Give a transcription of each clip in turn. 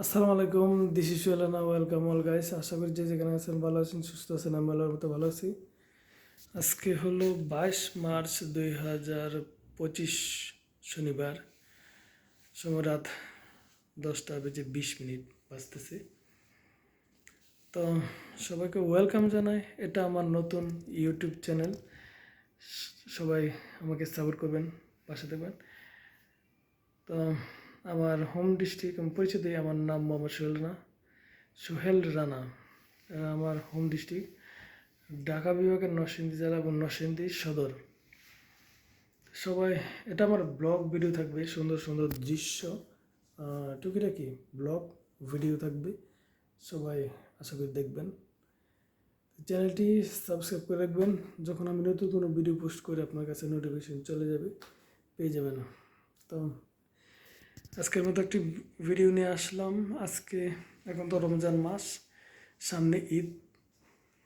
আসসালামু আলাইকুম, this is সুয়েলানা। Welcome all guys. আশা করি যে যেখানে আছেন ভালো আছেন, সুস্থ আছেন। আমি ভালোর মতো ভালো আছি। আজকে হলো 22 মার্চ 2025, শনিবার। সময় রাত 10:20 বাজতেছে। তো সবাইকে ওয়েলকাম জানাই। এটা আমার নতুন ইউটিউব চ্যানেল। সবাই আমাকে সাপোর্ট করবেন, পাশে থাকবেন। তো আমার হোম ডিস্ট্রিক্ট আমি পরিচয় দিই। আমার নাম মোহাম্মদ সোহেল রানা। আমার হোম ডিস্ট্রিক্ট ঢাকা বিভাগের নরসিংদী জেলা এবং নরসিংদী সদর। সবাই, এটা আমার ব্লগ ভিডিও থাকবে, সুন্দর সুন্দর দৃশ্য, টুকিটাকি ব্লগ ভিডিও থাকবে। সবাই আশা করি দেখবেন। চ্যানেলটি সাবস্ক্রাইব করে রাখবেন। যখন আমি নতুন কোনো ভিডিও পোস্ট করে আপনার কাছে নোটিফিকেশন চলে যাবে, পেয়ে যাবেন। তো আজকের মতো একটি ভিডিও নিয়ে আসলাম। আজকে এখন তো রমজান মাস, সামনে ঈদ,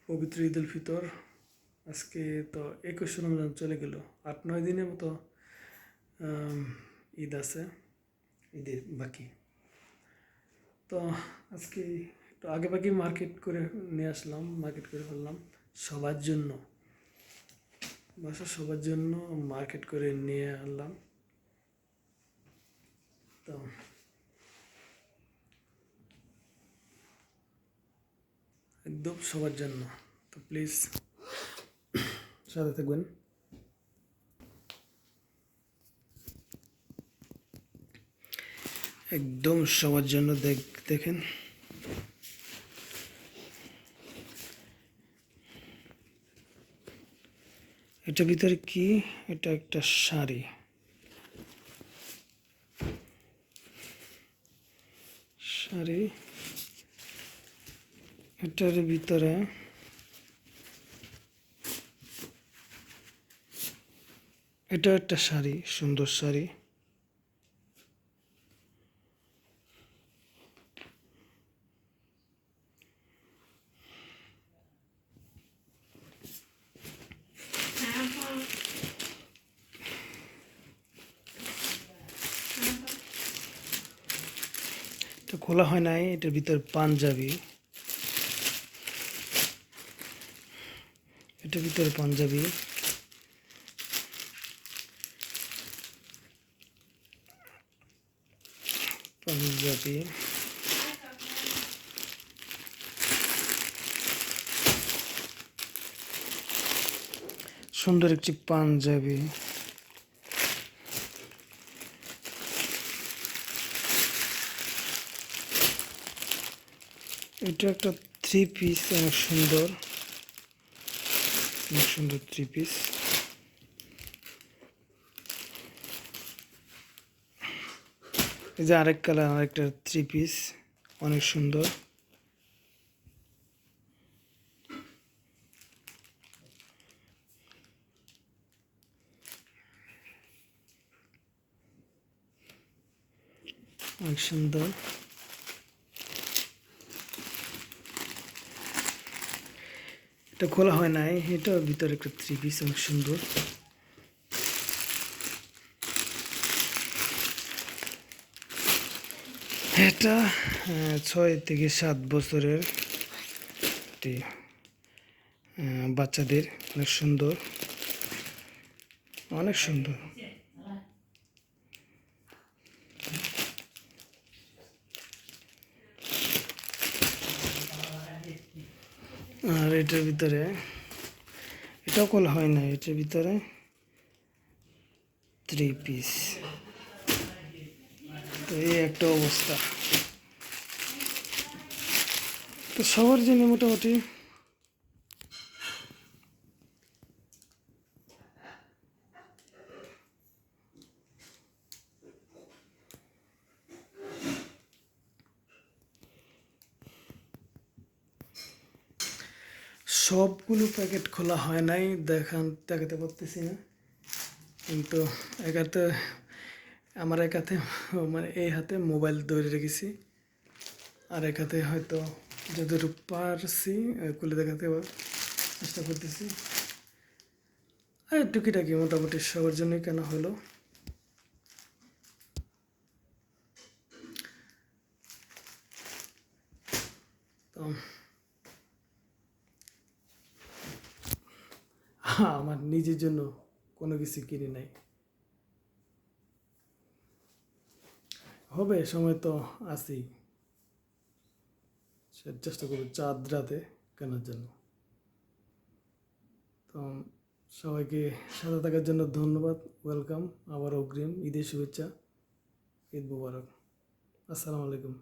পবিত্র ঈদ উল ফিতর। আজকে তো 21 রমজান চলে গেল, 8-9 দিনের মতো ঈদ আছে, ঈদের বাকি। তো আজকে একটু আগে বাকি মার্কেট করে নিয়ে আসলাম, মার্কেট করে ফেললাম সবার জন্য, সবার জন্য মার্কেট করে নিয়ে আনলাম। তো একদম সবার জন্য। তো প্লিজ সাথে থাকবেন। একদম সবার জন্য দেখেন। এটার ভিতরে কি? এটা একটা শাড়ি। এটার ভিতরে এটা একটা শাড়ি, সুন্দর শাড়ি। এটা খোলা হয় নাই। এটার ভিতরে পাঞ্জাবি, এটার ভিতরে পাঞ্জাবি, পাঞ্জাবি। সুন্দর একটি পাঞ্জাবি। এটা একটা থ্রি পিস, অনেক সুন্দর, অনেক সুন্দর থ্রি পিস। এই যে আরেক কালার, আরেকটা থ্রি পিস, অনেক সুন্দর। অনেক সুন্দর। এটা খোলা হয় নাই। এটা ভিতরে একটা থ্রি পিস, অনেক সুন্দর। এটা 6 থেকে 7 বছরের একটি বাচ্চাদের, অনেক সুন্দর, অনেক সুন্দর। আর এটার ভিতরে এটাও খোলা হয় না। এটার ভিতরে থ্রি পিস। তো এই একটা অবস্থা। তো সবার জন্য মোটামুটি সবগুলো প্যাকেট খোলা হয় নাই, দেখাতে পারতেছি না। কিন্তু এক হাতে, আমার এক হাতে, মানে এই হাতে মোবাইল ধরে রেখেছি, আর এক হাতে হয়তো যতটুকু পারছি খুলে দেখাতে চেষ্টা করতেছি। আর টুকিটাকি মোটামুটি সবার জন্যই কেনা হলো। তো আমার নিজের জন্য কোনো কিছু কিনি নাই, হবে সময় তো আছেই, চেষ্টা করবো চাঁদ রাতে কেনার জন্য। তো সবাইকে সাথে থাকার জন্য ধন্যবাদ, ওয়েলকাম, আবার অগ্রিম ঈদের শুভেচ্ছা, ঈদ মুবারক, আসসালামু আলাইকুম।